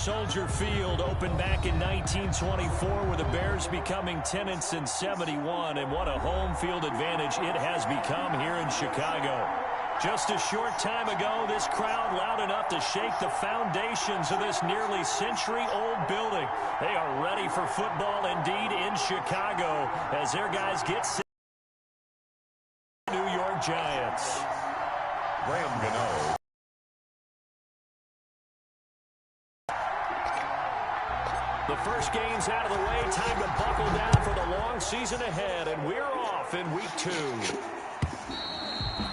Soldier Field opened back in 1924 with the Bears becoming 10-71, and what a home field advantage it has become here in Chicago. Just a short time ago, this crowd loud enough to shake the foundations of this nearly century-old building. They are ready for football indeed in Chicago as their guys get set. New York Giants. Graham Gano. The first game's out of the way. Time to buckle down for the long season ahead, and we're off in week 2.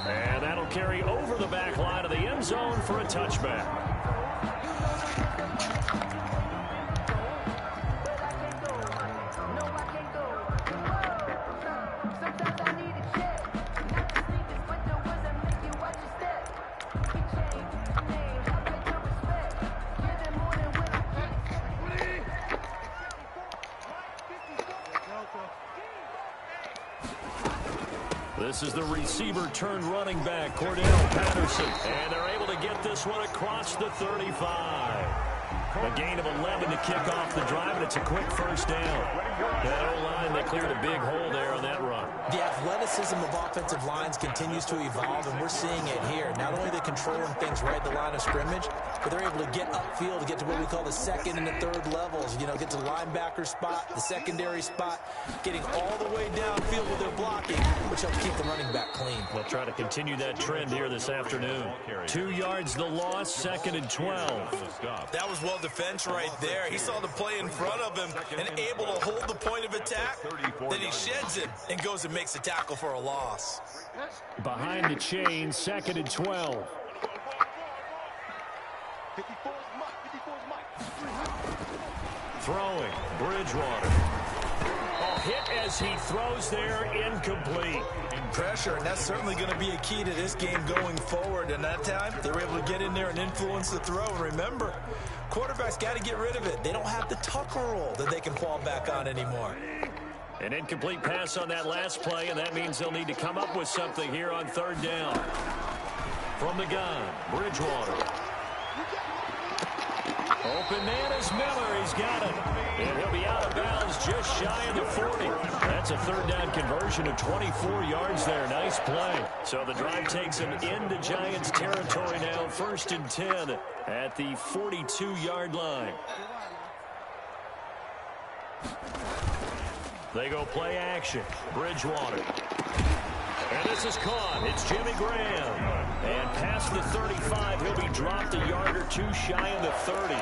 And that'll carry over the back line of the end zone for a touchback. This is the receiver turned running back, Cordell Patterson. And they're able to get this one across the 35. A gain of 11 to kick off the drive, and it's a quick first down. That O-line, they cleared a big hole there on that run. The athleticism of offensive lines continues to evolve, and we're seeing it here. Not only are they controlling things right at the line of scrimmage, but they're able to get upfield to get to what we call the second and the third levels. You know, get to the linebacker spot, the secondary spot, getting all the way downfield with their blocking, which helps keep the running back clean. They'll try to continue that trend here this afternoon. 2 yards the loss, 2nd and 12. That was well defense right there. He saw the play in front of him and able to hold the point of attack. Then he sheds it and goes and makes a tackle for a loss. Behind the chain, 2nd and 12. Throwing, Bridgewater. Oh, hit as he throws there, incomplete. Pressure, and that's certainly going to be a key to this game going forward. And that time, they were able to get in there and influence the throw. And remember, quarterbacks got to get rid of it. They don't have the tucker roll that they can fall back on anymore. An incomplete pass on that last play, and that means they'll need to come up with something here on 3rd down. From the gun, Bridgewater. Open man is Miller. He's got it. And he'll be out of bounds just shy of the 40. That's a 3rd down conversion of 24 yards there. Nice play. So the drive takes him into Giants territory now. 1st and 10 at the 42-yard line. They go play action. Bridgewater. And this is caught. It's Jimmy Graham. And past the 35, he'll be dropped a yard or 2 shy of the 30.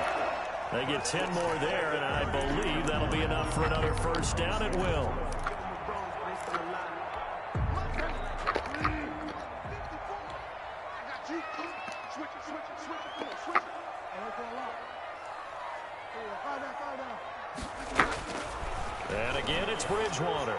They get 10 more there, and I believe that'll be enough for another 1st down. It will. And again, it's Bridgewater.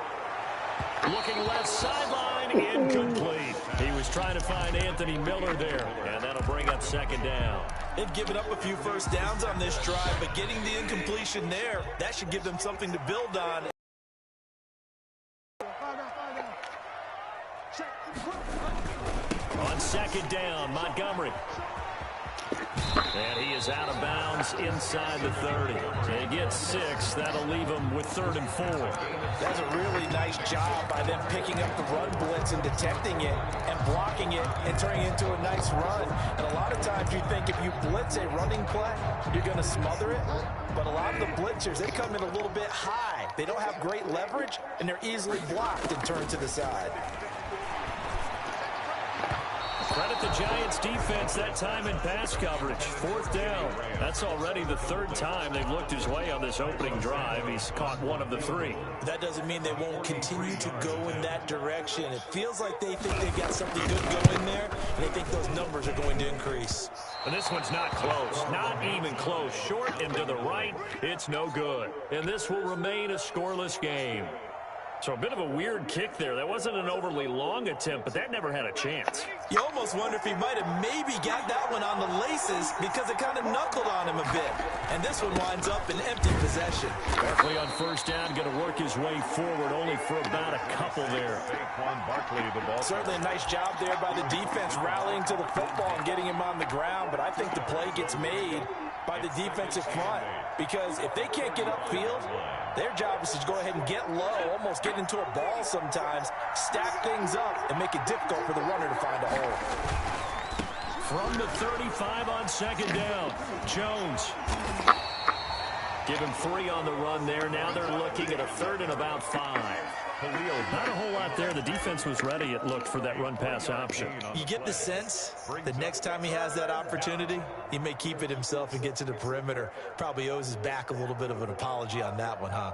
Looking left sideline, incomplete. He was trying to find Anthony Miller there, and that'll bring up 2nd down. They've given up a few 1st downs on this drive, but getting the incompletion there, that should give them something to build on. On 2nd down, Montgomery. And he is out of bounds inside the 30. They get 6. That'll leave them with 3rd and 4. That's a really nice job by them picking up the run blitz and detecting it and blocking it and turning it into a nice run. And a lot of times you think if you blitz a running play, you're going to smother it. But a lot of the blitzers, they come in a little bit high. They don't have great leverage, and they're easily blocked and turned to the side. Credit the Giants defense that time in pass coverage. 4th down. That's already the 3rd time they've looked his way on this opening drive. He's caught 1 of the 3. That doesn't mean they won't continue to go in that direction. It feels like they think they've got something good going there, and they think those numbers are going to increase. And this one's not close. Not even close. Short and to the right. It's no good. And this will remain a scoreless game. So a bit of a weird kick there. That wasn't an overly long attempt, but that never had a chance. You almost wonder if he might have maybe got that one on the laces because it kind of knuckled on him a bit. And this one winds up in empty possession. Barkley on 1st down, going to work his way forward, only for about a couple there. Certainly a nice job there by the defense rallying to the football and getting him on the ground, but I think the play gets made by the defensive front, because if they can't get upfield, their job is to go ahead and get low, almost get into a ball sometimes, stack things up, and make it difficult for the runner to find a hole. From the 35 on second down, Jones. Give him 3 on the run there. Now they're looking at a 3rd and about 5. Not a whole lot there. The defense was ready, it looked, for that run-pass option. You get the sense that next time he has that opportunity, he may keep it himself and get to the perimeter. Probably owes his back a little bit of an apology on that one, huh?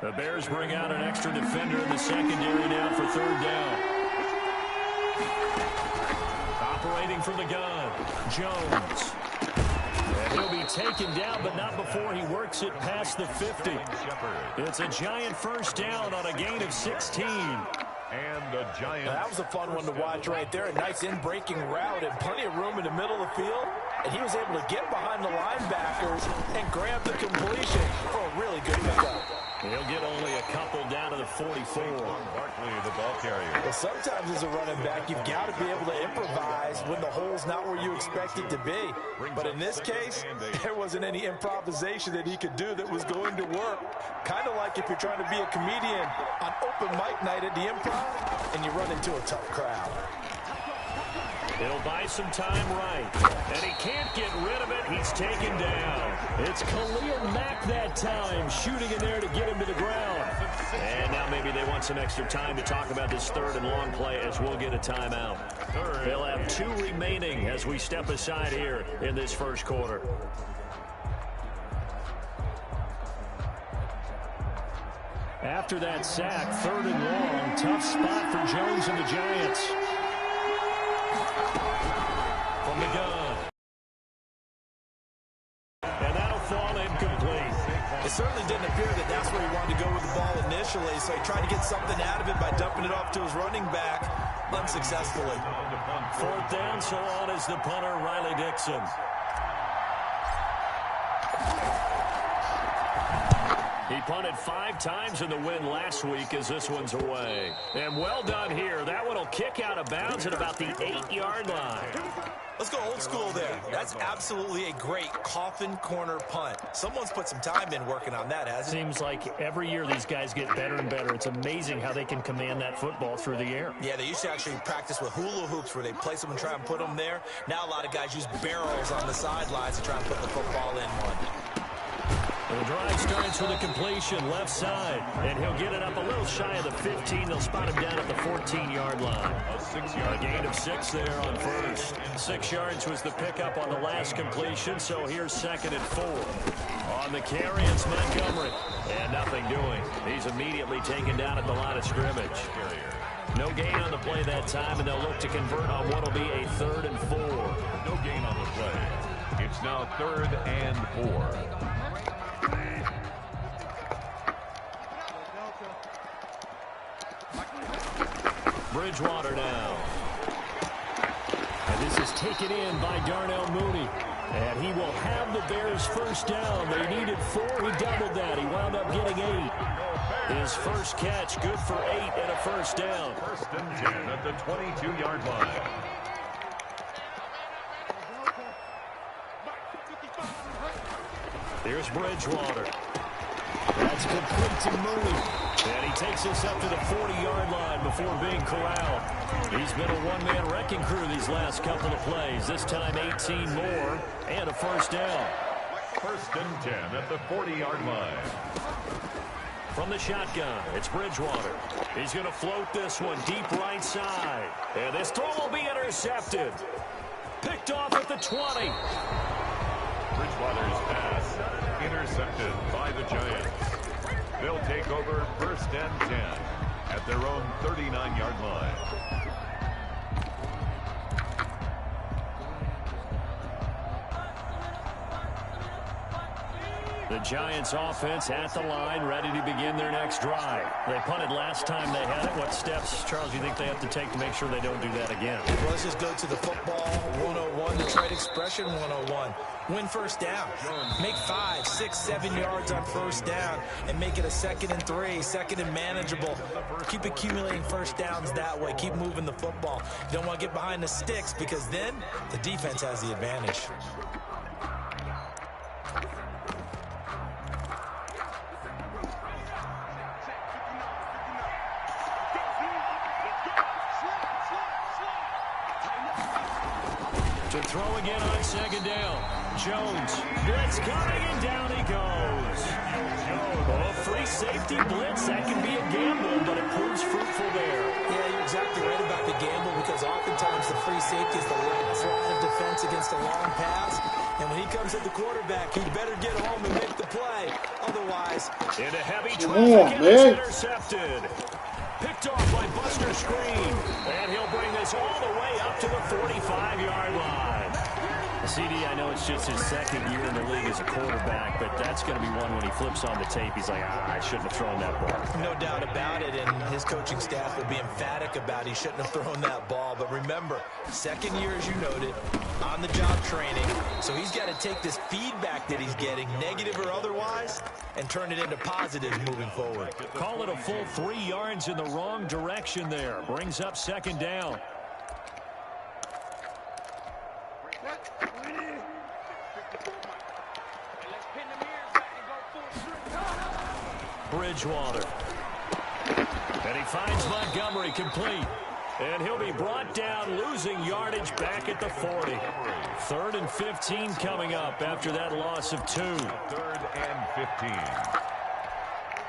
The Bears bring out an extra defender in the secondary now for 3rd down. Operating from the gun, Jones. And he'll be taken down, but not before he works it past the 50. It's a giant first down on a gain of 16. And the Giants. Now, that was a fun one to watch right there. A nice in-breaking route and plenty of room in the middle of the field. And he was able to get behind the linebackers and grab the completion for a really good pickup. He'll get only a couple down to the 44. Barkley, the ball carrier. Well, sometimes as a running back, you've got to be able to improvise when the hole's not where you expect it to be. But in this case, there wasn't any improvisation that he could do that was going to work. Kind of like if you're trying to be a comedian on open mic night at the Improv and you run into a tough crowd. It'll buy some time right. And he can't get rid of it. He's taken down. It's Khalil Mack that time, shooting in there to get him to the ground. And now maybe they want some extra time to talk about this 3rd and long play as we'll get a timeout. They'll have 2 remaining as we step aside here in this first quarter. After that sack, 3rd and long, tough spot for Jones and the Giants. From the gun. And that'll fall incomplete. It certainly didn't appear that that's where he wanted to go with the ball initially, so he tried to get something out of it by dumping it off to his running back unsuccessfully. 4th down, so on is the punter, Riley Dixon. He punted 5 times in the win last week as this one's away. And well done here. That one will kick out of bounds at about the 8-yard line. Let's go old school there. That's absolutely a great coffin corner punt. Someone's put some time in working on that, hasn't it? Seems like every year these guys get better and better. It's amazing how they can command that football through the air. Yeah, they used to actually practice with hula hoops where they place them and try and put them there. Now a lot of guys use barrels on the sidelines to try and put the football in one. The drive starts with a completion left side, and he'll get it up a little shy of the 15. They'll spot him down at the 14-yard line. A gain of 6 there on first. 6 yards was the pickup on the last completion, so here's 2nd and 4. On the carry, it's Montgomery, and nothing doing. He's immediately taken down at the line of scrimmage. No gain on the play that time, and they'll look to convert on what will be a 3rd and 4. No gain on the play. It's now 3rd and 4. Bridgewater now. And this is taken in by Darnell Mooney. And he will have the Bears first down. They needed 4. He doubled that. He wound up getting 8. His first catch, good for 8 and a first down. 1st and 10 at the 22-yard line. Here's Bridgewater. That's complete to Mooney. And he takes us up to the 40-yard line before being corralled. He's been a one-man wrecking crew these last couple of plays. This time 18 more and a first down. 1st and 10 at the 40-yard line. From the shotgun, it's Bridgewater. He's going to float this one deep right side. And this throw will be intercepted. Picked off at the 20. Bridgewater's pass intercepted by the Giants. They'll take over 1st and 10 at their own 39-yard line. The Giants offense at the line, ready to begin their next drive. They punted last time they had it. What steps, Charles, do you think they have to take to make sure they don't do that again? Well, let's just go to the football 101, the trade expression 101. Win first down. Make 5, 6, 7 yards on first down and make it a 2nd and 3, 2nd and manageable. Keep accumulating first downs that way. Keep moving the football. You don't want to get behind the sticks because then the defense has the advantage. To throw again on 2nd down. Jones. Blitz coming, and down he goes. Oh, free safety blitz. That can be a gamble, but it proves fruitful there. Yeah, you're exactly right about the gamble because oftentimes the free safety is the last line of defense against a long pass. And when he comes at the quarterback, he better get home and make the play. Otherwise, into heavy traffic, and it's intercepted. Picked off by Buster Screen. And he'll bring this all the way up to the 45-yard line. CD, I know it's just his 2nd year in the league as a quarterback, but that's going to be one when he flips on the tape. He's like, I shouldn't have thrown that ball. No doubt about it, and his coaching staff will be emphatic about he shouldn't have thrown that ball. But remember, 2nd year, as you noted, on-the-job training. So he's got to take this feedback that he's getting, negative or otherwise, and turn it into positives moving forward. Call it a full 3 yards in the wrong direction there. Brings up 2nd down. Bridgewater. And he finds Montgomery complete. And he'll be brought down, losing yardage back at the 40. 3rd and 15 coming up after that loss of 2. 3rd and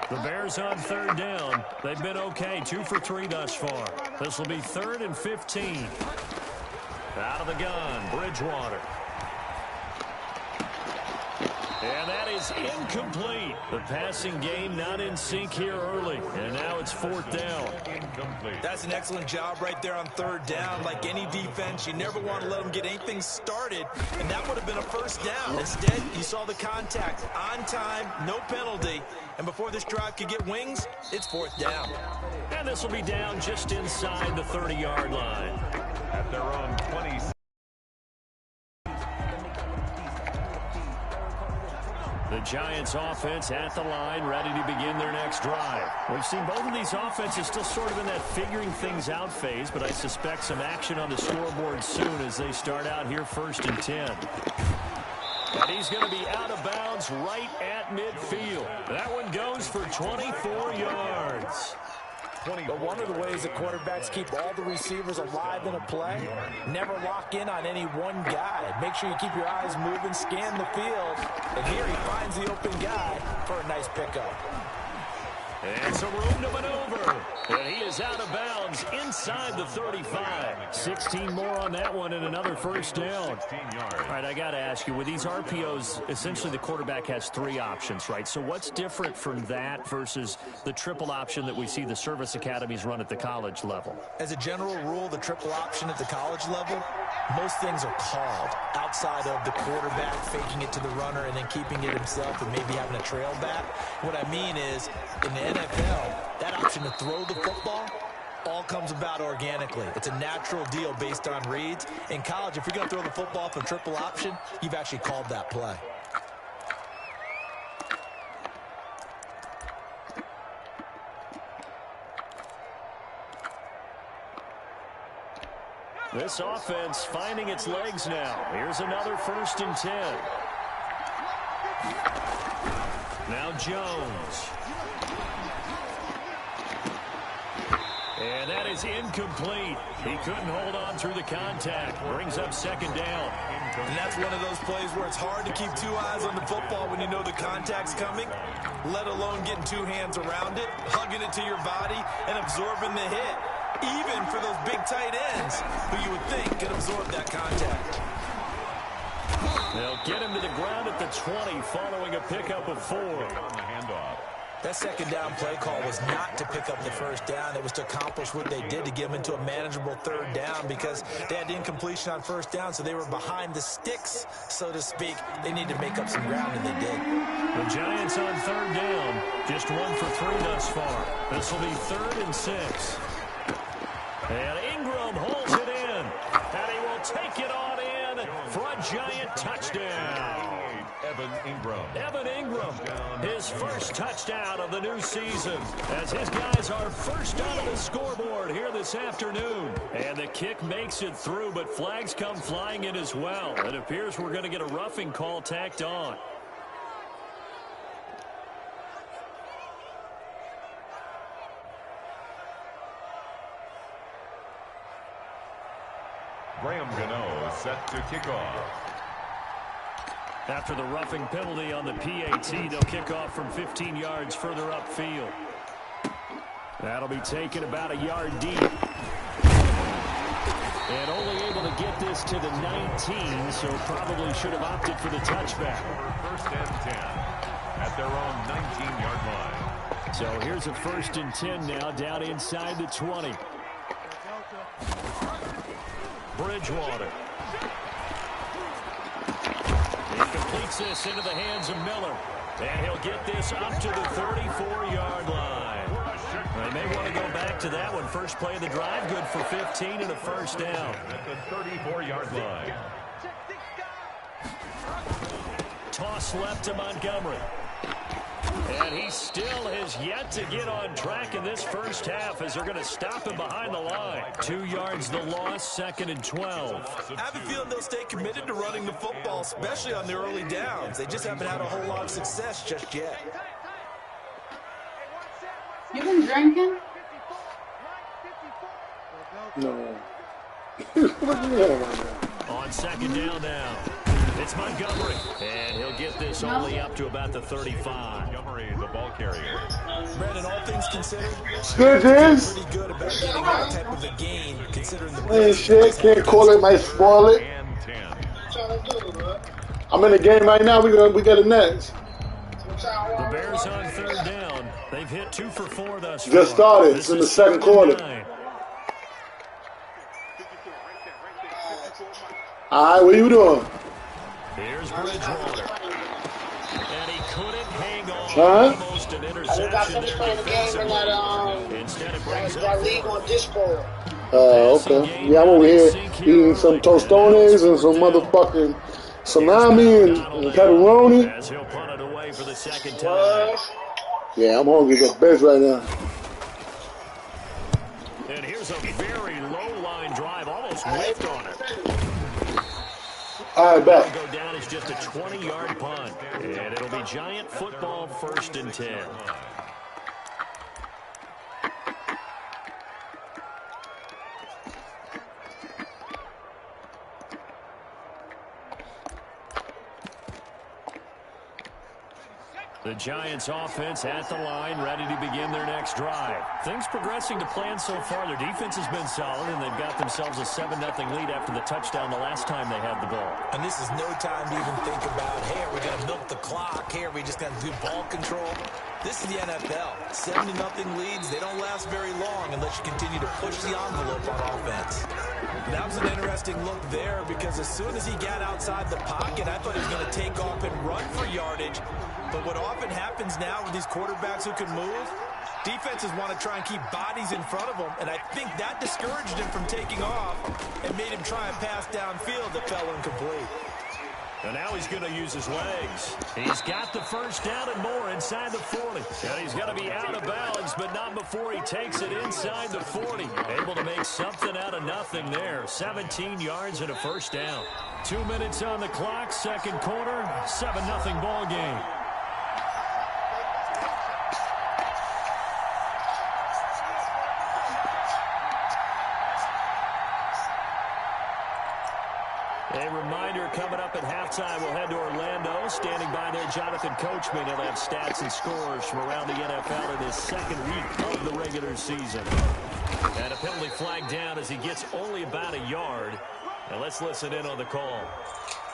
15. The Bears on 3rd down. They've been okay, 2 for 3 thus far. This will be 3rd and 15. Out of the gun, Bridgewater. And that is incomplete. The passing game not in sync here early. And now it's 4th down. Incomplete. That's an excellent job right there on 3rd down. Like any defense, you never want to let them get anything started. And that would have been a 1st down. Instead, you saw the contact on time, no penalty. And before this drive could get wings, it's 4th down. And this will be down just inside the 30-yard line. At their own 20. The Giants offense at the line, ready to begin their next drive. We've seen both of these offenses still sort of in that figuring things out phase, but I suspect some action on the scoreboard soon as they start out here 1st and 10. And he's going to be out of bounds right at midfield. That one goes for 24 yards. But one of the ways that quarterbacks keep all the receivers alive in a play, never lock in on any one guy. Make sure you keep your eyes moving, scan the field. And here he finds the open guy for a nice pickup. And some room to maneuver. And he is out of bounds inside the 35. 16 more on that one and another 1st down. 16 yards. All right, I got to ask you, with these RPOs, essentially the quarterback has 3 options, right? So what's different from that versus the triple option that we see the service academies run at the college level? As a general rule, the triple option at the college level, most things are called outside of the quarterback faking it to the runner and then keeping it himself and maybe having a trail back. What I mean is, in the NFL, that option to throw the football all comes about organically. It's a natural deal based on reads. In college, if you're going to throw the football for triple option, you've actually called that play. This offense finding its legs now. Here's another 1st and 10. Now Jones. And that is incomplete. He couldn't hold on through the contact. Brings up 2nd down. And that's one of those plays where it's hard to keep 2 eyes on the football when you know the contact's coming, let alone getting 2 hands around it, hugging it to your body, and absorbing the hit. Even for those big tight ends who you would think could absorb that contact. They'll get him to the ground at the 20 following a pickup of 4. On the handoff. That second down play call was not to pick up the first down. It was to accomplish what they did, to get them into a manageable third down, because they had incompletion on first down, so they were behind the sticks, so to speak. They needed to make up some ground, and they did. The Giants on third down. Just 1 for 3 thus far. This will be 3rd and 6. And Ingram holds it in. And he will take it on in for a Giant touchdown. Evan Ingram, his first touchdown of the new season, as his guys are first onto the scoreboard here this afternoon. And the kick makes it through, but flags come flying in as well. It appears we're going to get a roughing call tacked on. Graham Gano set to kick off. After the roughing penalty on the PAT, they'll kick off from 15 yards further upfield. That'll be taken about a yard deep. And only able to get this to the 19, so probably should have opted for the touchback. 1st and 10 at their own 19-yard line. So here's a 1st and 10 now, down inside the 20. Bridgewater. He completes this into the hands of Miller. And he'll get this up to the 34-yard line. They may want to go back to that one. First play of the drive, good for 15 and a first down. At the 34-yard line. Toss left to Montgomery. And he still has yet to get on track in this first half, as they're going to stop him behind the line. 2 yards the loss, 2nd and 12. I have a feeling they'll stay committed to running the football, especially on the early downs. They just haven't had a whole lot of success just yet. You been drinking? No. What are you doing right now? On 2nd down now. It's Montgomery, and he'll get this only up to about the 35. Montgomery, the ball carrier. Brandon, all things considered, Good is. pretty good about getting that type of a gain, considering the Ain't shit. Can't call it. Might spoil it. And 10. I'm in the game right now. We got it next. The Bears on 3rd down. They've hit 2 for 4 thus far. Just started. This It's in the is 2nd 3rd and quarter. 9. All right, what you doing? Here's Bridgewater. And he couldn't hang on. Huh? Almost an I just interception got finished there playing the game in defensively. Instead, it brings that up league on Discord. Okay. Yeah, I'm over here eating some tostones and some motherfucking salami and pepperoni. as he'll punt it away for the 2nd time. What? Yeah, I'm hungry as a bitch right now. And here's a very low line drive, almost whipped on it. All right, back. Go down as just a 20-yard punt. And it'll be Giant football, 1st and 10. The Giants offense at the line, ready to begin their next drive. Things progressing to plan so far. Their defense has been solid, and they've got themselves a 7-0 lead after the touchdown the last time they had the ball. And this is no time to even think about, hey, are we going to milk the clock? Hey, are we just going to do ball control? This is the NFL. 7-0 leads, they don't last very long unless you continue to push the envelope on offense. That was an interesting look there, because as soon as he got outside the pocket, I thought he was going to take off and run for yardage. But what often happens now with these quarterbacks who can move, defenses want to try and keep bodies in front of them, and I think that discouraged him from taking off and made him try a pass downfield that fell incomplete. And now he's going to use his legs. He's got the first down and more inside the 40. And he's going to be out of bounds, but not before he takes it inside the 40. Able to make something out of nothing there. 17 yards and a first down. 2 minutes on the clock, 2nd quarter, 7-0 ball game. A reminder, coming up at halftime, we'll head to Orlando. Standing by there, Jonathan Coachman. He'll have stats and scores from around the NFL in his 2nd week of the regular season. And a penalty flag down as he gets only about a yard. Now let's listen in on the call.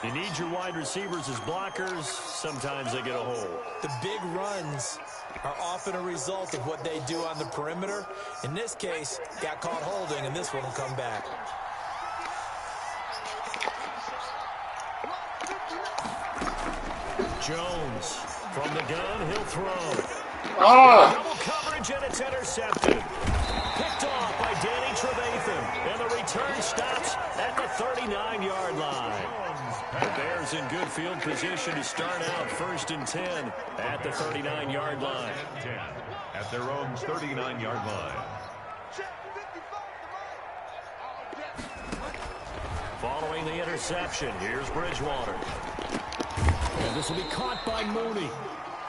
You need your wide receivers as blockers. Sometimes they get a hole. The big runs are often a result of what they do on the perimeter. In this case, got caught holding, and this one will come back. Jones from the gun, he'll throw. Ah! Double coverage, and it's intercepted. Picked off by Danny Trevathan, and the return stops at the 39-yard line. The Bears in good field position to start out 1st and 10 at the 39-yard line. 10 at their own 39-yard line. Following the interception, here's Bridgewater. And this will be caught by Mooney.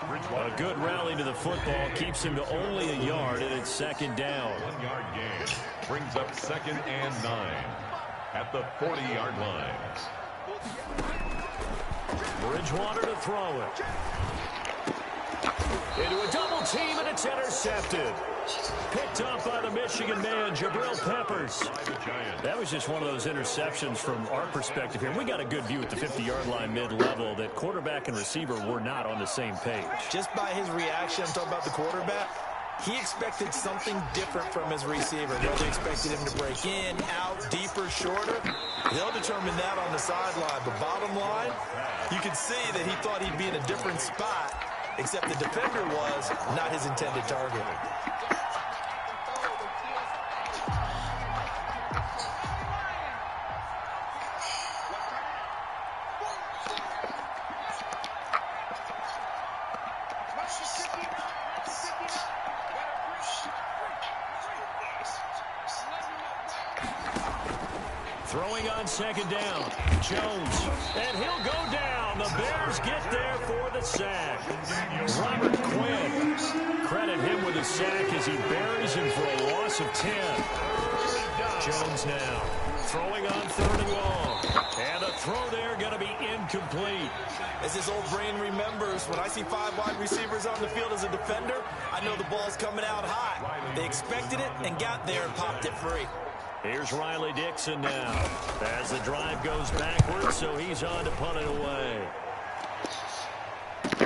A good rally to the football keeps him to only a yard, and it's 2nd down. 1-yard gain brings up 2nd and 9 at the 40-yard line. Bridgewater to throw it. Into a double team, and it's intercepted. Picked up by the Michigan man, Jabril Peppers. That was just one of those interceptions from our perspective here. We got a good view at the 50-yard line mid-level that quarterback and receiver were not on the same page. Just by his reaction, I'm talking about the quarterback, he expected something different from his receiver. Whether he expected him to break in, out, deeper, shorter, they'll determine that on the sideline. But bottom line, you can see that he thought he'd be in a different spot, except the defender was not his intended target. Throwing on 2nd down, Jones, and he'll go down. The Bears get there for the sack. Robert Quinn, credit him with a sack as he buries him for a loss of 10. Jones now throwing on 3rd and long, and a throw there going to be incomplete. As his old brain remembers, when I see 5 wide receivers on the field as a defender, I know the ball's coming out high. They expected it and got there and popped it free. Here's Riley Dixon now as the drive goes backwards, so he's on to punt it away.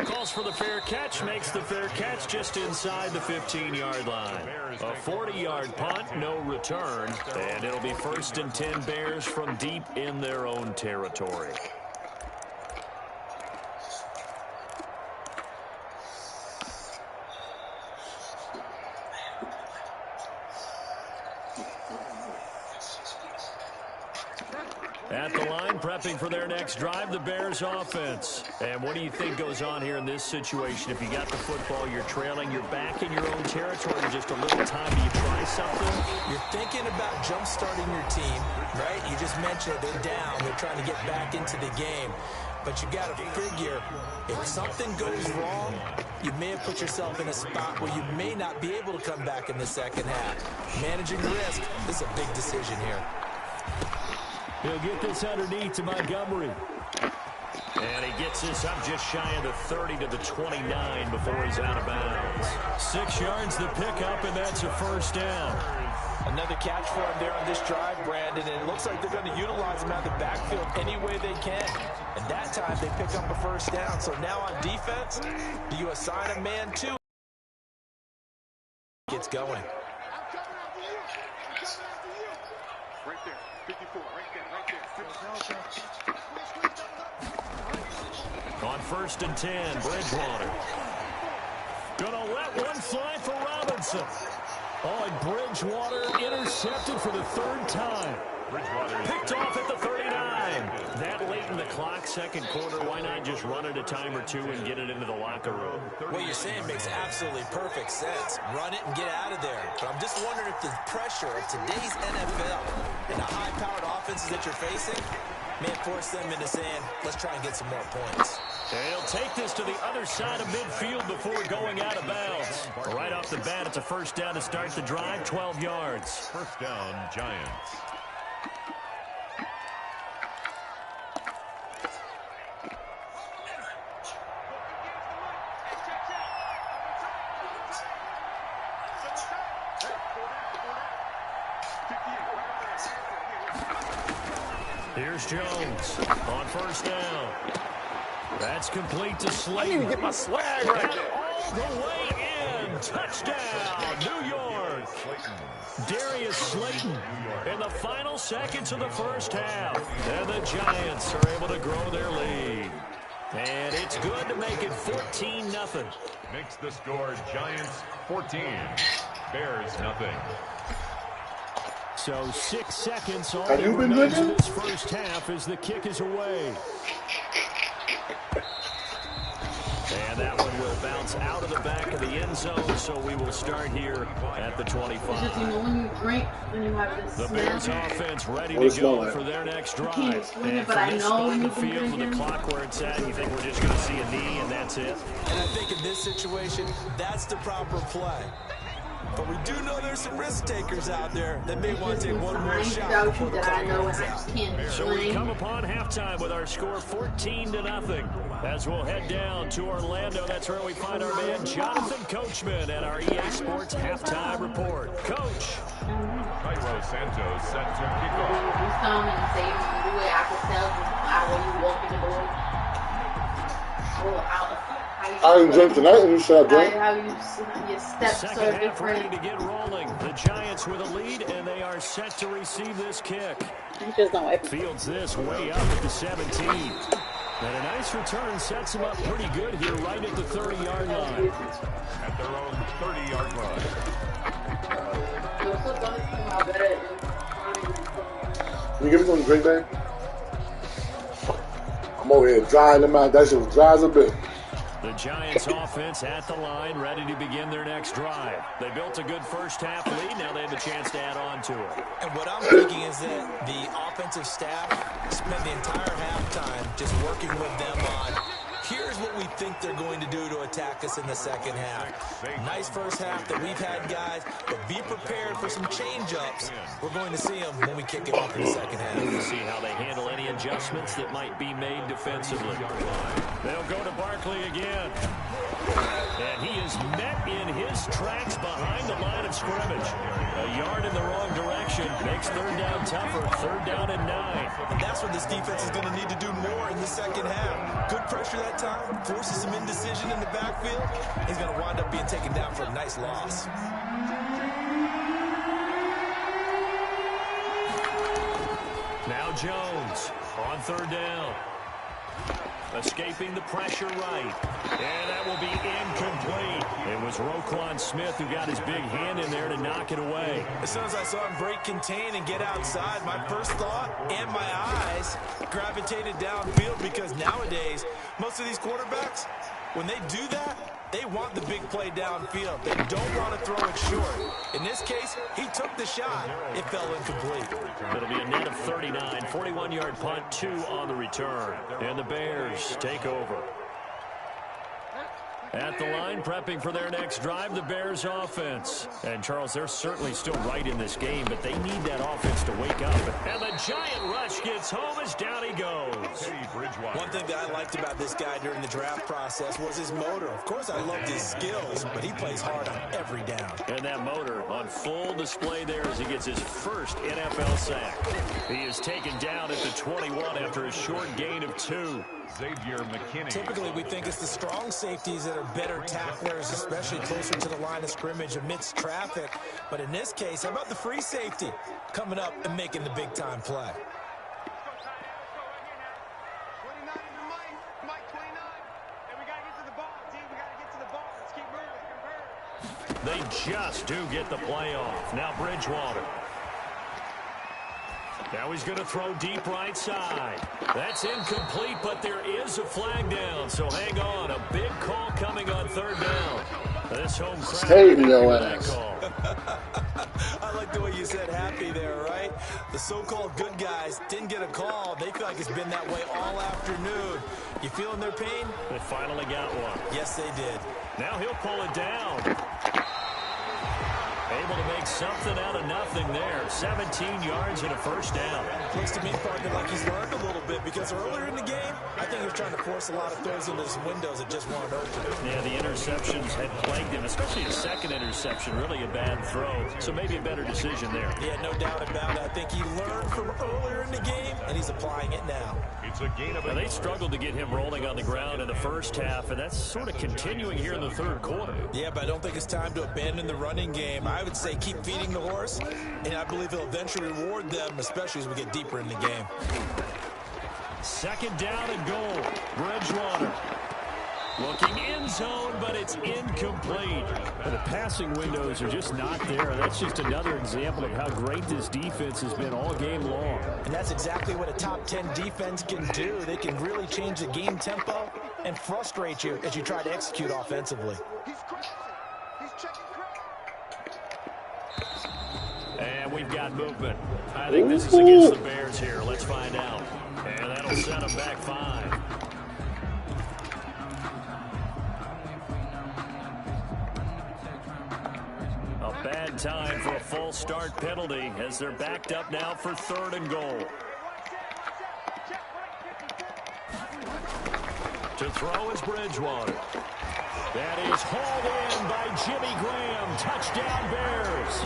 Calls for the fair catch, makes the fair catch just inside the 15-yard line. A 40-yard punt, no return, and it'll be 1st and 10 Bears from deep in their own territory. At the line, prepping for their next drive, the Bears offense. And what do you think goes on here in this situation? If you got the football, you're trailing, you're back in your own territory, just a little time, do you try something? You're thinking about jump-starting your team, right? You just mentioned they're down. They're trying to get back into the game. But you got to figure, if something goes wrong, you may have put yourself in a spot where you may not be able to come back in the second half. Managing risk, this is a big decision here. He'll get this underneath to Montgomery. And he gets this up just shy of the 30 to the 29 before he's out of bounds. 6 yards the pickup, and that's a 1st down. Another catch for him there on this drive, Brandon, and it looks like they're going to utilize him out of the backfield any way they can. And that time they pick up a 1st down. So now on defense, do you assign a man to? Gets going. Right there, 54, right there. On 1st and 10, Bridgewater. Gonna let one fly for Robinson. Oh, and Bridgewater intercepted for the 3rd time. Picked off at the 39. That late in the clock, 2nd quarter, why not just run it a time or two and get it into the locker room? What you're saying makes absolutely perfect sense. Run it and get out of there. But I'm just wondering if the pressure of today's NFL and the high-powered offenses that you're facing may force them into saying, let's try and get some more points. They'll take this to the other side of midfield before going out of bounds. Right off the bat, it's a 1st down to start the drive, 12 yards. 1st down, Giants. Here's Jones on first down. That's complete to Slayton. I need to get my swag right there. All the way in. Touchdown, New York. Darius Slayton in the final seconds of the first half. And the Giants are able to grow their lead. And it's good to make it 14-0. Makes the score Giants 14, Bears nothing. So 6 seconds all Have you been remains in drinking? this first half as the kick is away. And that one will bounce out of the back of the end zone, so we will start here at the 25. It's just, you know, when you drink, when you have this The snap, Bears offense ready What to it go smell like? for their next drive. can't explain it, And but from I this know spot in when the you've been field with the drinking. clock where it's at, you think we're just going to see a knee and that's it? And I think in this situation, that's the proper play. But we do know there's some risk takers out there that may want to take one more shot before the that I clock know runs I out. can't So we come explain. upon halftime with our score 14-0. As we'll head down to Orlando, that's where we find our man Jonathan Coachman at our EA Sports Halftime Report. Coach. Cairo Santos set to kick off. You come and say you can do it, I can tell just by the way you walk in the door. I didn't drink tonight, and you should have drank. How your steps Second are half ready different. to get rolling. The Giants with a lead, and they are set to receive this kick. You just don't ever. Fields this way up at the 17. And a nice return sets them up pretty good here right at the 30-yard line. At their own 30-yard line. Can you give me something to drink, babe? I'm over here drying them out. That shit was dry as a bit. The Giants offense at the line, ready to begin their next drive. They built a good first half lead. Now they have a chance to add on to it. And what I'm thinking is that the offensive staff spent the entire halftime just working with them on, here's what we think they're going to do to attack us in the second half. Nice first half that we've had, guys, but be prepared for some change-ups. We're going to see them when we kick it off in the second half. We'll see how they handle any adjustments that might be made defensively. They'll go to Barkley again. And he is met in his tracks behind the line of scrimmage. A yard in the wrong direction makes third down tougher. Third down and 9. And that's what this defense is going to need to do more in the second half. Good pressure that time, forces some indecision in the backfield. He's going to wind up being taken down for a nice loss. Now Jones on third down. Escaping the pressure right. And that will be incomplete. It was Roquan Smith who got his big hand in there to knock it away. As soon as I saw him break contain and get outside, my first thought and my eyes gravitated downfield, because nowadays, most of these quarterbacks, when they do that, they want the big play downfield. They don't want to throw it short. In this case, he took the shot. It fell incomplete. It'll be a net of 39, 41-yard punt, 2 on the return. And the Bears take over. At the line, prepping for their next drive, the Bears offense. And, Charles, they're certainly still right in this game, but they need that offense to wake up. And the giant rush gets home as down he goes. One thing that I liked about this guy during the draft process was his motor. Of course, I loved his skills, but he plays hard on every down. And that motor on full display there as he gets his first NFL sack. He is taken down at the 21 after a short gain of 2. Xavier McKinney. Typically, we think it's the strong safeties that are better tacklers, especially closer to the line of scrimmage amidst traffic. But in this case, how about the free safety coming up and making the big-time play? They just do get the play off. Now Bridgewater. Now he's going to throw deep right side. That's incomplete, but there is a flag down. So hang on. A big call coming on third down. This home crowd. Hating your ass. I like the way you said happy there, right? The so-called good guys didn't get a call. They feel like it's been that way all afternoon. You feeling their pain? They finally got one. Yes, they did. Now he'll pull it down. Able to make something out of nothing there. 17 yards and a first down. Looks to me, partner, like he's learned a little bit because earlier in the game, I think he was trying to force a lot of throws into his windows that just weren't open. Yeah, the interceptions had plagued him, especially his second interception, really a bad throw. So maybe a better decision there. Yeah, no doubt about it. I think he learned from earlier in the game, and he's applying it now. It's a gain of Now, they struggled to get him rolling on the ground in the first half, and that's sort of continuing here in the third quarter. Yeah, but I don't think it's time to abandon the running game. I would say keep feeding the horse, and I believe he'll eventually reward them, especially as we get deeper in the game. Second down and goal. Bridgewater looking in zone, but it's incomplete. The passing windows are just not there. That's just another example of how great this defense has been all game long. And that's exactly what a top 10 defense can do. They can really change the game tempo and frustrate you as you try to execute offensively. And we've got movement. I think this is against the Bears here. Let's find out. And that'll set them back 5. A bad time for a false start penalty as they're backed up now for 3rd and goal. To throw is Bridgewater. That is hauled in by Jimmy Graham. Touchdown Bears.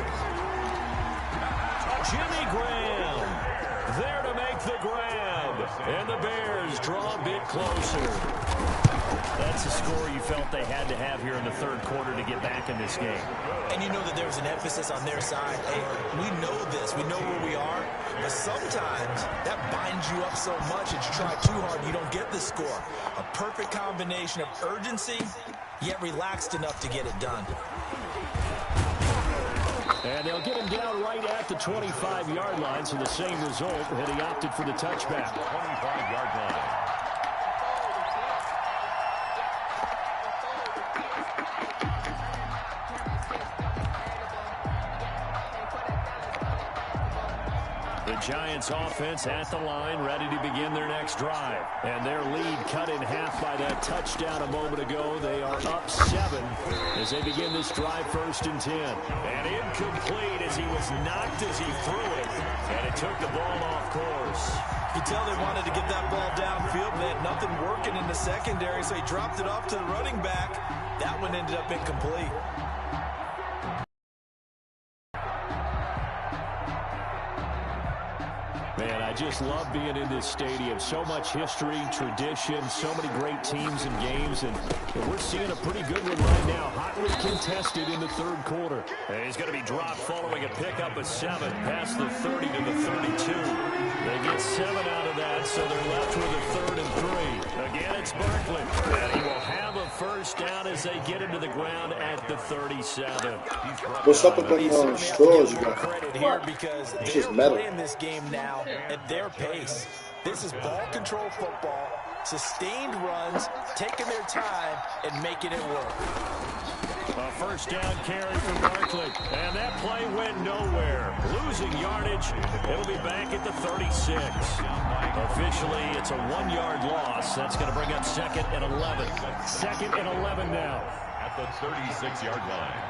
Jimmy Graham there to make the grab. And the Bears draw a bit closer. That's a score you felt they had to have here in the third quarter to get back in this game. And you know that there's an emphasis on their side. Hey, we know this. We know where we are. But sometimes that binds you up so much that you try too hard and you don't get the score. A perfect combination of urgency, yet relaxed enough to get it done. And they'll get him down right at the 25-yard line, so the same result, and he opted for the touchback. 25-yard line. The Giants offense at the line, ready to begin their next drive. And their lead cut in half by that touchdown a moment ago. They are up 7 as they begin this drive 1st and 10. And incomplete as he was knocked as he threw it. And it took the ball off course. You tell they wanted to get that ball downfield. They had nothing working in the secondary, so he dropped it off to the running back. That one ended up incomplete. Man, I just love being in this stadium. So much history, tradition, so many great teams and games, and we're seeing a pretty good one right now. Hotly contested in the third quarter. And he's going to be dropped following a pickup of 7 past the 30 to the 32. They get 7 out of that, so they're left with a 3rd and 3. Again, it's Barkley. And he will have a first down as they get into the ground at the 37. What's up with them straws you got? Credit here because It's they're just metal. playing this game now at their pace. This is ball control football, sustained runs, taking their time and making it work. A first down carry for Barkley, and that play went nowhere. Losing yardage, it'll be back at the 36. Officially, it's a 1-yard loss. That's going to bring up 2nd and 11. 2nd and 11 now. At the 36-yard line.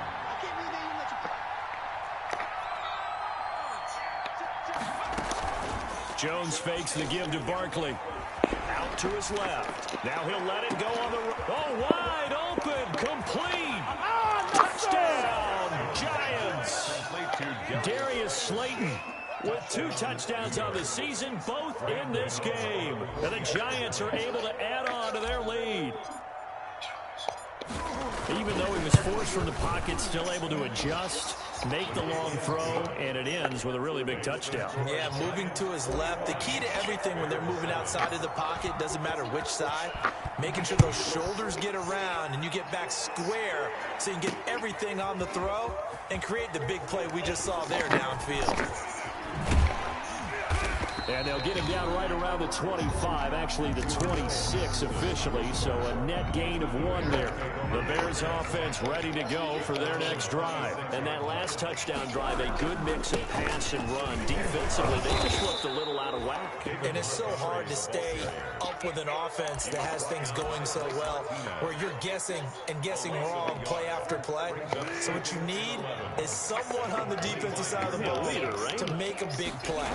Jones fakes the give to Barkley. Out to his left. Now he'll let it go on the right. Oh, wide open. Complete. Touchdown, Giants. Darius Slayton with 2 touchdowns on the season, both in this game. And the Giants are able to add on to their lead. Even though he was forced from the pocket, still able to adjust, make the long throw, and it ends with a really big touchdown. Yeah, moving to his left. The key to everything when they're moving outside of the pocket, doesn't matter which side, making sure those shoulders get around and you get back square so you can get everything on the throw and create the big play we just saw there downfield. And they'll get him down right around the 25, actually the 26 officially, so a net gain of 1 there. The Bears offense ready to go for their next drive. And that last touchdown drive, a good mix of pass and run. Defensively, they just looked a little out of whack. And it's so hard to stay up with an offense that has things going so well, where you're guessing and guessing wrong play after play. So what you need is someone on the defensive side of the ball to make a big play.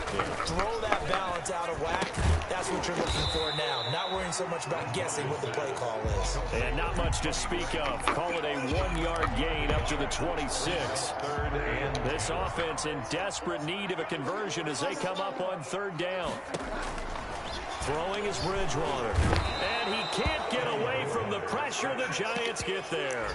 Throw that balance out of whack. That's what you're looking for now. Not worrying so much about guessing what the play call is. And not much to speak of. Call it a 1-yard gain up to the 26. This offense in desperate need of a conversion as they come up on 3rd down. Throwing is Bridgewater. And he can't get away from the pressure. The Giants get there.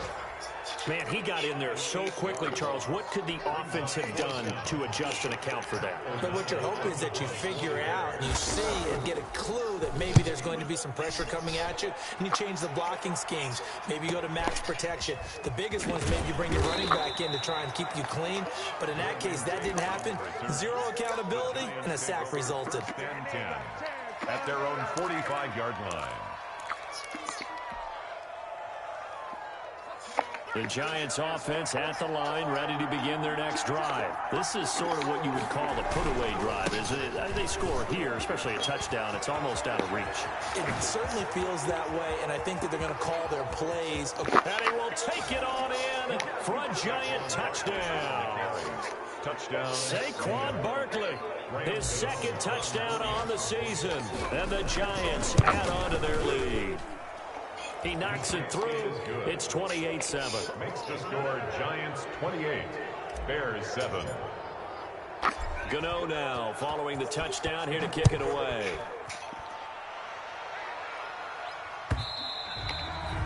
Man, he got in there so quickly, Charles. What could the offense have done to adjust and account for that? But what you're hoping is that you figure out, and you see and get a clue that maybe there's going to be some pressure coming at you, and you change the blocking schemes. Maybe you go to max protection. The biggest one is maybe you bring your running back in to try and keep you clean. But in that case, that didn't happen. 0 accountability, and a sack resulted. 10-10 at their own 45-yard line. The Giants offense at the line, ready to begin their next drive. This is sort of what you would call a put-away drive. They score here, especially a touchdown, it's almost out of reach. It certainly feels that way, and I think that they're going to call their plays. And he will take it on in for a Giant touchdown. Touchdown. Saquon Barkley, his 2nd touchdown on the season. And the Giants add on to their lead. He knocks it through. It's 28-7. Makes the score Giants 28, Bears 7. Gano now following the touchdown here to kick it away.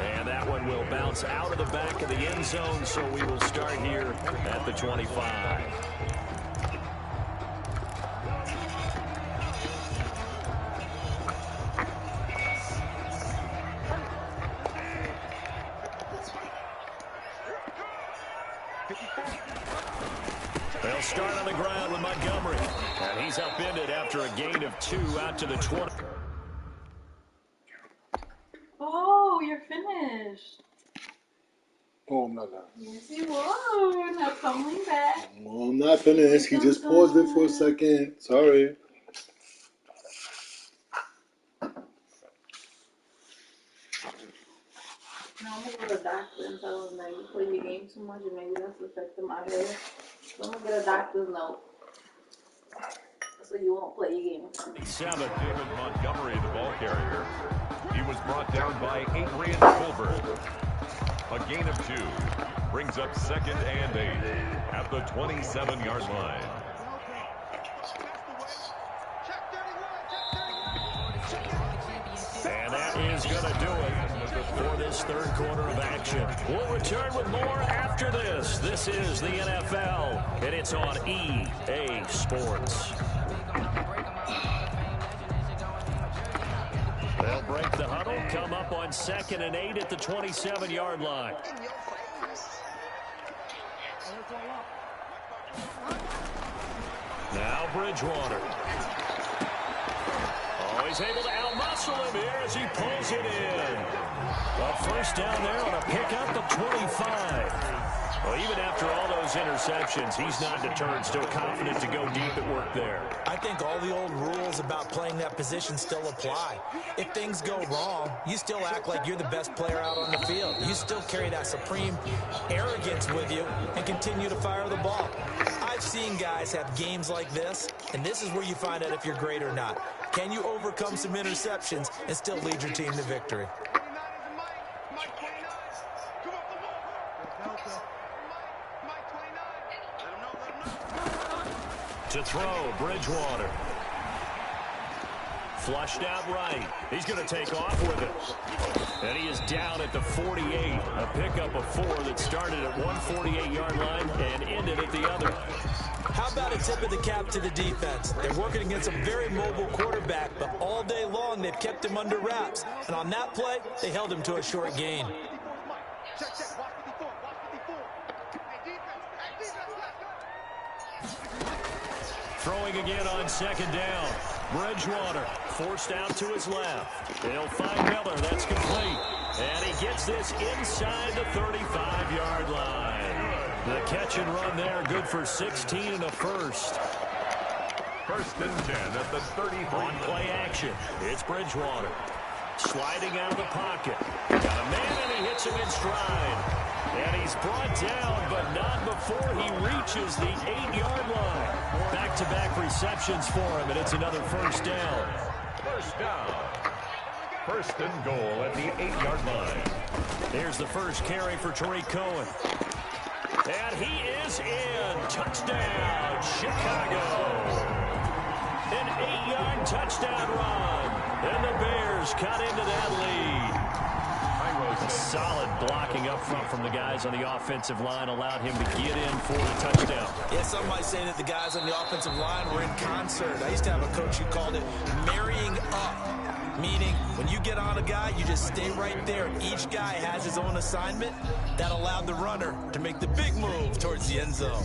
And that one will bounce out of the back of the end zone, so we will start here at the 25. They'll start on the ground with Montgomery. And he's upended after a gain of 2 out to the 20. Oh, you're finished. Oh, I'm not done. Yes, you are. Now coming back. Well, I'm not finished. He just paused it for a second. Sorry. Now I'm going to go to the doctor and tell him that you play your game too much and maybe that's affecting my hair. So I'm going to get a doctor's note so you won't play your game. 7, David Montgomery, the ball carrier. He was brought down by Adrian Colbert. A gain of 2 brings up 2nd and 8 at the 27-yard line. And that is going to do it for this 3rd quarter of action. We'll return with more after this. This is the NFL, and it's on EA Sports. They'll break the huddle, come up on 2nd and 8 at the 27-yard line. Now Bridgewater. Oh, he's able to outmuscle him here as he pulls it in. A 1st down there on a pickup of 25. Well, even after all those interceptions, he's not deterred, still confident to go deep at work there. I think all the old rules about playing that position still apply. If things go wrong, you still act like you're the best player out on the field. You still carry that supreme arrogance with you and continue to fire the ball. I've seen guys have games like this, and this is where you find out if you're great or not. Can you overcome some interceptions and still lead your team to victory? To throw, Bridgewater. Flushed out right. He's going to take off with it. And he is down at the 48. A pickup of 4 that started at 148-yard line and ended at the other. How about a tip of the cap to the defense? They're working against a very mobile quarterback, but all day long they've kept him under wraps. And on that play, they held him to a short gain. Throwing again on 2nd down. Bridgewater forced out to his left. He'll find Miller. That's complete. And he gets this inside the 35-yard line. The catch and run there, good for 16 and a first. First and 10 at the 33. On play action, it's Bridgewater. Sliding out of the pocket. Got a man, and he hits him in stride. And he's brought down, but not before he reaches the 8-yard line. Back-to-back receptions for him, and it's another first down. First down. First and goal at the 8-yard line. Here's the first carry for Tariq Cohen. And he is in. Touchdown, Chicago. An 8-yard touchdown run. And the Bears cut into that lead. A solid blocking up front from the guys on the offensive line allowed him to get in for the touchdown. Yeah, some might say that the guys on the offensive line were in concert. I used to have a coach who called it marrying up, meaning when you get on a guy, you just stay right there. Each guy has his own assignment. That allowed the runner to make the big move towards the end zone.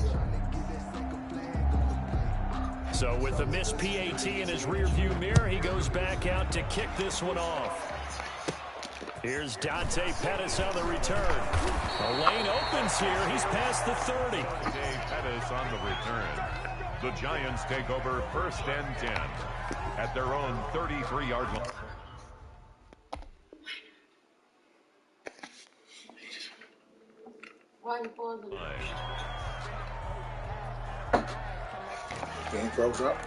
So with the missed PAT in his rearview mirror, he goes back out to kick this one off. Here's Dante Pettis on the return. The lane opens here. He's past the 30. Dante Pettis on the return. The Giants take over first and 10 at their own 33-yard line. Game froze up.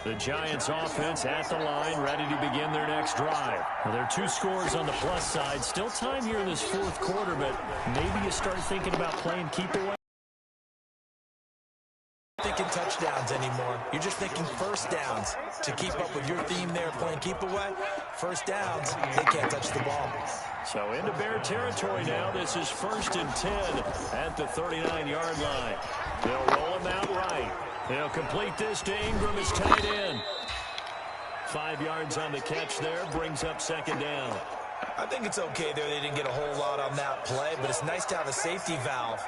The Giants offense at the line, ready to begin their next drive. Now, there are 2 scores on the plus side. Still time here in this fourth quarter, but maybe you start thinking about playing keep away. Thinking touchdowns anymore. You're just thinking first downs. To keep up with your theme there, playing keep away, first downs, they can't touch the ball. So into Bear territory now. This is first and 10 at the 39-yard line. They'll roll him out right. They'll complete this to Ingram, his tight end. 5 yards on the catch there, brings up second down. I think it's okay there. They didn't get a whole lot on that play, but it's nice to have a safety valve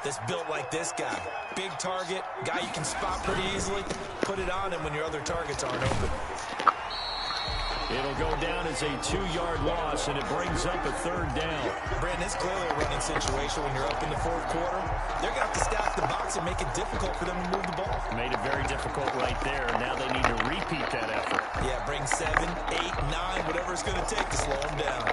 that's built like this guy. Big target, guy you can spot pretty easily. Put it on him when your other targets aren't open. It'll go down as a 2-yard loss, and it brings up a third down. Brandon, it's clearly a running situation when you're up in the fourth quarter. They're going to have to stack the box and make it difficult for them to move the ball. Made it very difficult right there. Now they need to repeat that effort. Yeah, bring 7, 8, 9, whatever it's going to take to slow them down.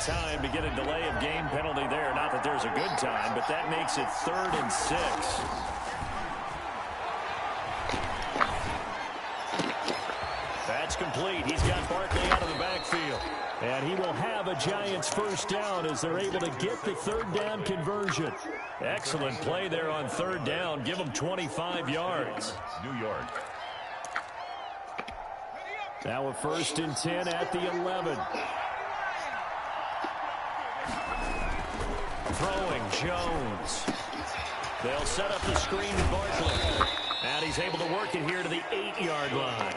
Time to get a delay of game penalty there. Not that there's a good time, but that makes it 3rd and 6. That's complete. He's got Barkley out of the backfield. And he will have a Giants first down as they're able to get the third down conversion. Excellent play there on third down. Give them 25 yards. New York. Now a first and 10 at the 11. Throwing Jones. They'll set up the screen to Barkley. And he's able to work it here to the 8-yard line.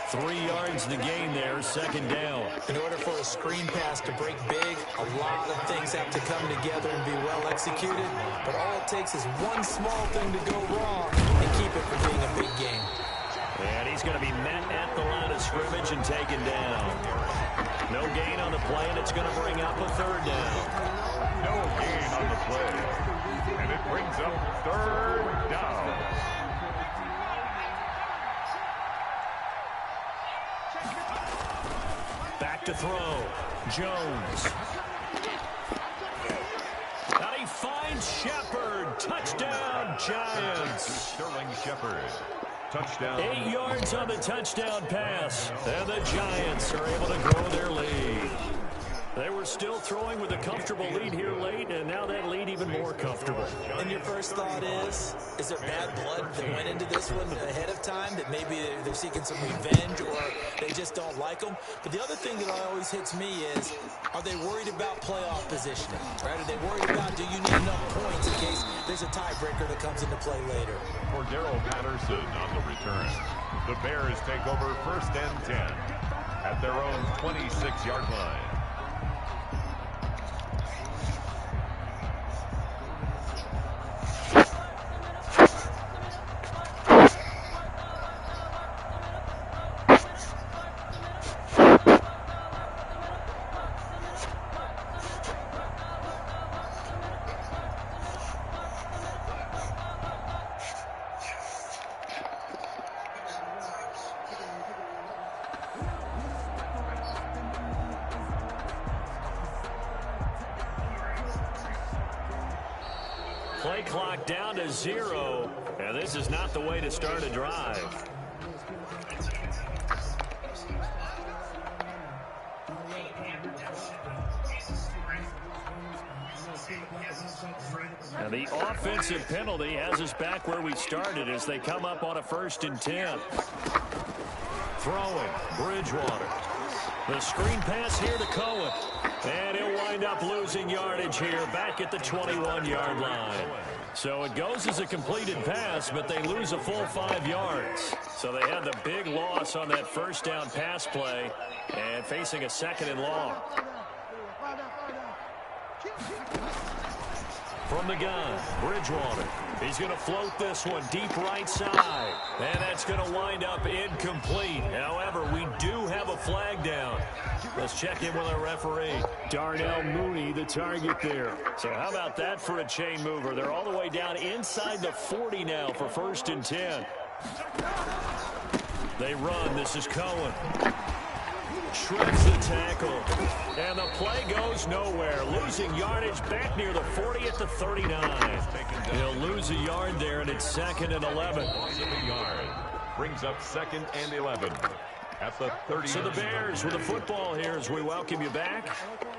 3 yards the gain there, second down. In order for a screen pass to break big, a lot of things have to come together and be well executed. But all it takes is one small thing to go wrong and keep it from being a big game. And he's going to be met at the line of scrimmage and taken down. No gain on the play, and it's going to bring up a third down. No gain on the play. And it brings up third down. Back to throw. Jones. And he finds Shepard. Touchdown, Giants. Sterling Shepard. Touchdown. 8 yards on the touchdown pass. And the Giants are able to grow their lead. They were still throwing with a comfortable lead here late, and now that lead even more comfortable. And your first thought is there bad blood that went into this one ahead of time, that maybe they're seeking some revenge or they just don't like them? But the other thing that always hits me is, are they worried about playoff positioning? Right? Are they worried about, do you need enough points in case there's a tiebreaker that comes into play later? For Darrell Patterson on the return. The Bears take over 1st and 10 at their own 26-yard line. Play clock down to 0, and this is not the way to start a drive. And the offensive penalty has us back where we started as they come up on a 1st and 10. Throwing, Bridgewater. The screen pass here to Cohen. And he'll wind up losing yardage here back at the 21-yard line. So it goes as a completed pass, but they lose a full 5 yards. So they had the big loss on that 1st down pass play and facing a 2nd and long. From the gun, Bridgewater. He's going to float this one deep right side. And that's going to wind up incomplete. However, we do have a flag down. Let's check in with our referee. Darnell Mooney, the target there. So how about that for a chain mover? They're all the way down inside the 40 now for 1st and 10. They run. This is Cohen. Shreds the tackle. And the play goes nowhere. Losing yardage back near the 40 at the 39. He'll lose a yard there, and it's 2nd and 11. Brings up 2nd and 11 at the 30. So the Bears with the football here as we welcome you back.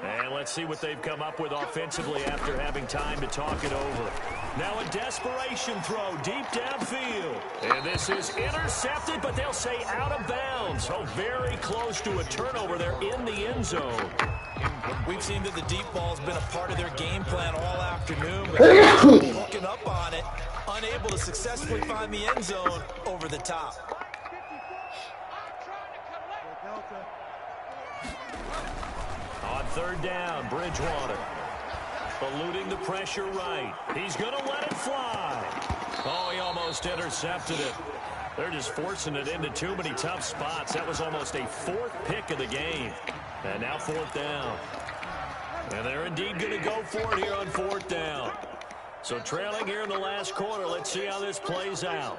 And let's see what they've come up with offensively after having time to talk it over. Now a desperation throw deep downfield. And this is intercepted, but they'll say out of bounds. So very close to a turnover there in the end zone. We've seen that the deep ball's been a part of their game plan all afternoon, but looking up on it, unable to successfully find the end zone over the top. On 3rd down, Bridgewater. Eluding the pressure right. He's going to let it fly. Oh, he almost intercepted it. They're just forcing it into too many tough spots. That was almost a 4th pick of the game. And now 4th down. And they're indeed going to go for it here on 4th down. So trailing here in the last quarter. Let's see how this plays out.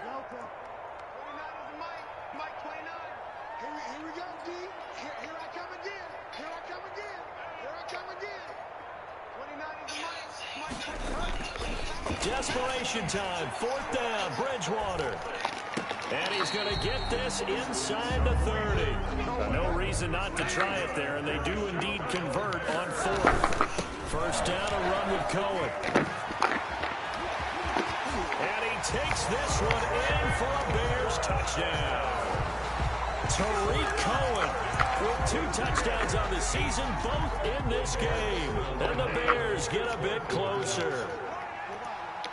Desperation time. 4th down. Bridgewater. And he's going to get this inside the 30. No reason not to try it there, and they do indeed convert on 4th. 1st down, a run with Cohen. And he takes this one in for a Bears touchdown. Tariq Cohen with 2 touchdowns on the season, both in this game. And the Bears get a bit closer.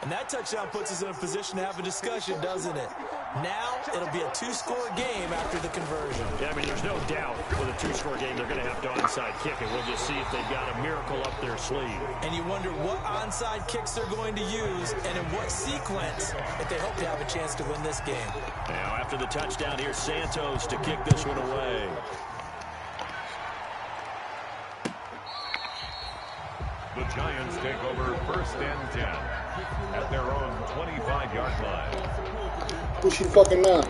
And that touchdown puts us in a position to have a discussion, doesn't it? Now, it'll be a 2-score game after the conversion. Yeah, I mean, there's no doubt with a 2-score game, they're going to have to onside kick it. We'll just see if they've got a miracle up their sleeve. And you wonder what onside kicks they're going to use and in what sequence if they hope to have a chance to win this game. Now, after the touchdown, here's Santos to kick this one away. The Giants take over 1st and 10 at their own 25-yard line. Who's she fucking now?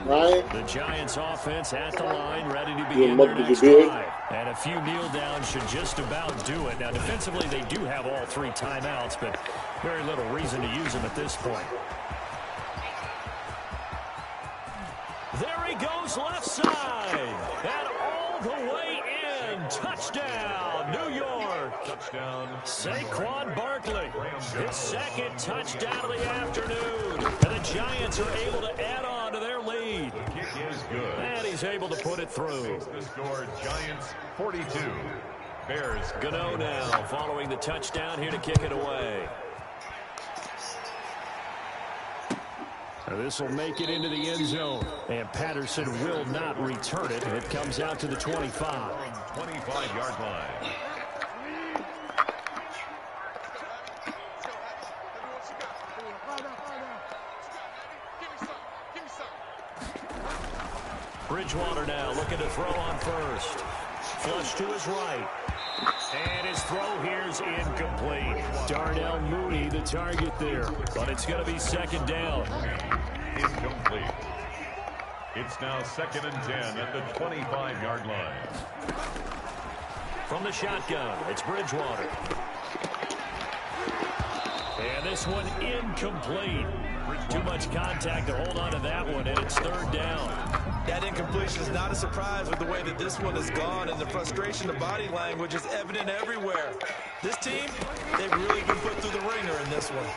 Right? The Giants offense at the line, ready to begin their next drive. And a few kneel downs should just about do it. Now, defensively, they do have all 3 timeouts, but very little reason to use them at this point. There he goes left side. And all the way in. Touchdown, New York. Touchdown. Saquon Barkley. His 2nd touchdown of the afternoon. And the Giants are able to add on to their lead. The kick is good. And he's able to put it through. The score, Giants 42. Bears. Gano now following the touchdown here to kick it away. This will make it into the end zone. And Patterson will not return it. It comes out to the 25. 25-yard line. Bridgewater now looking to throw on first. Flush to his right. And his throw here's incomplete. Darnell Mooney the target there. But it's going to be 2nd down. Incomplete. It's now 2nd and 10 at the 25-yard line. From the shotgun, it's Bridgewater. And this one incomplete. Too much contact to hold on to that one, and it's 3rd down. That incompletion is not a surprise with the way that this one has gone, and the frustration, the body language is evident everywhere. This team, they've really been put through the ringer in this one.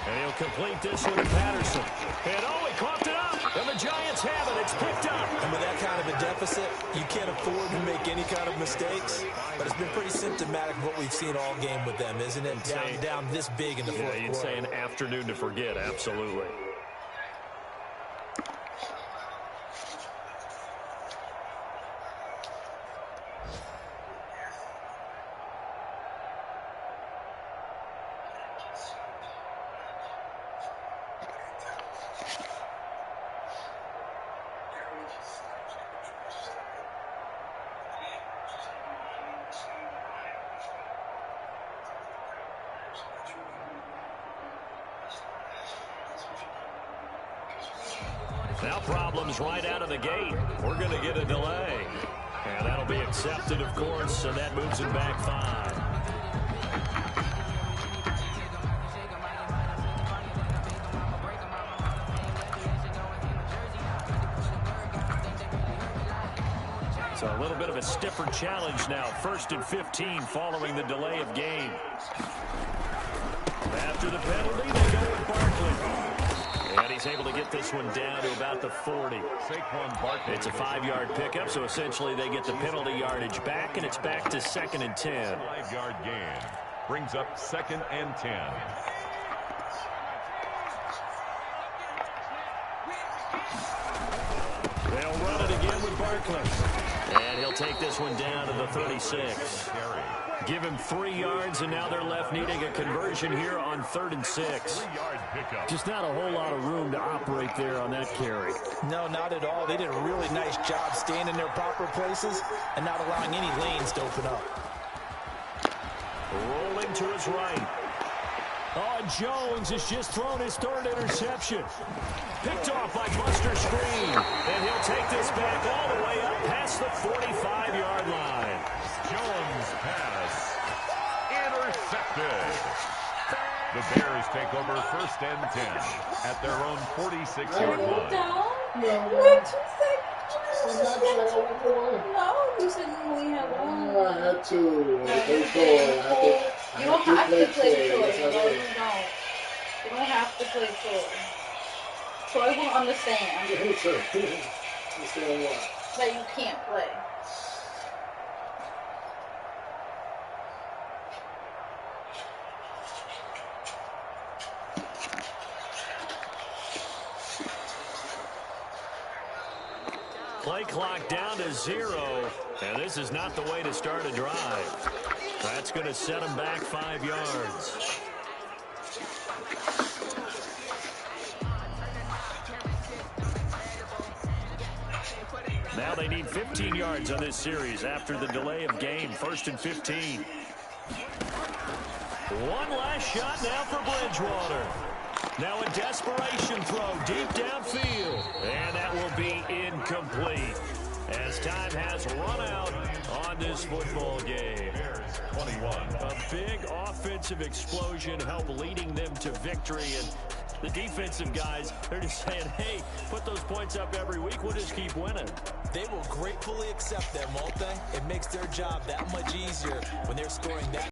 And he'll complete this one to Patterson. And he coughed it up. And the Giants have it. It's picked up. And with that kind of a deficit, you can't afford to make any kind of mistakes. But it's been pretty symptomatic of what we've seen all game with them, isn't it? Down this big in the fourth quarter. You'd say an afternoon to forget. Absolutely. Now problems right out of the gate. We're going to get a delay. And that'll be accepted, of course, and that moves it back 5. So a little bit of a stiffer challenge now. 1st and 15 following the delay of game. After the penalty, they go with Barkley. And he's able to get this one down to about the 40. Saquon Barkley. It's a 5-yard pickup, so essentially they get the penalty yardage back, and it's back to 2nd and 10. 5-yard gain brings up 2nd and 10. They'll run it again with Barkley. And he'll take this one down to the 36. Give him 3 yards, and now they're left needing a conversion here on 3rd and 6. 3-yard pickup. Just not a whole lot of room to operate there on that carry. No, not at all. They did a really nice job staying in their proper places and not allowing any lanes to open up. Rolling to his right. Jones has just thrown his 3rd interception. Picked off by Buster Screen. And he'll take this back all the way up past the 45-yard line. Jones pass intercepted. The Bears take over 1st and 10 at their own 46-yard line. No, you said you only had one. I had to. You don't have to play Troy. No, you don't. You don't have to play Troy. Troy will understand. Understand what? That you can't play. Play clock down to 0. And this is not the way to start a drive. That's going to set them back 5 yards. Now they need 15 yards on this series after the delay of game. 1st and 15. One last shot now for Bridgewater. Now a desperation throw deep downfield. And that will be incomplete as time has run out on this football game. 21. A big offensive explosion helped leading them to victory. And the defensive guys, they're just saying, hey, put those points up every week. We'll just keep winning. They will gratefully accept them, won't they? It makes their job that much easier when they're scoring that